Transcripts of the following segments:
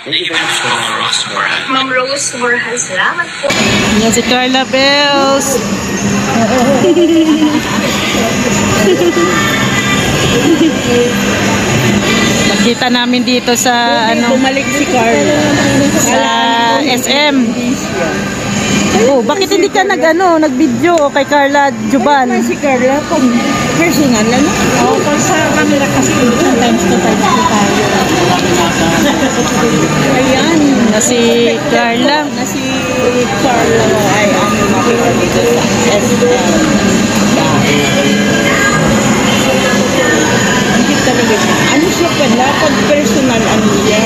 Ma'am Rose Borja, salamat po. Yan si Carla Bells. Nakita namin dito sa Bumalik si Carla sa SM. Oh, bakit hindi ka nag-video kay Carla Jubal? si Carla kung personal kung sa camera kasi sometimes to tayo. Ayan Na si Carla. si Carla ay makita dito sa SM. Hindi talaga siya. Ano siya pala? Pag personal, niya?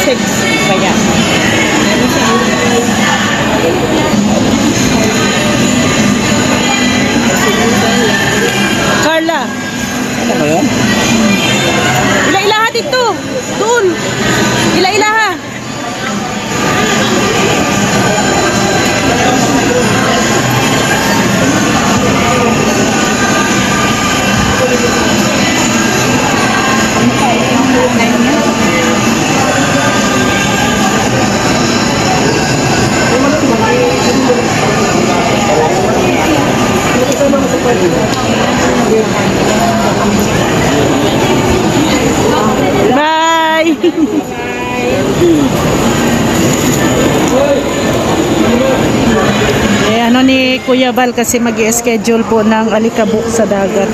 Sexy kaya. Ano siya? Carla. Ano ba yun? Ila-ilaha dito. Doon. Ila-ilaha. Bye. Ni Kuya Bal kasi mag-i-schedule po ng alikabok sa dagat.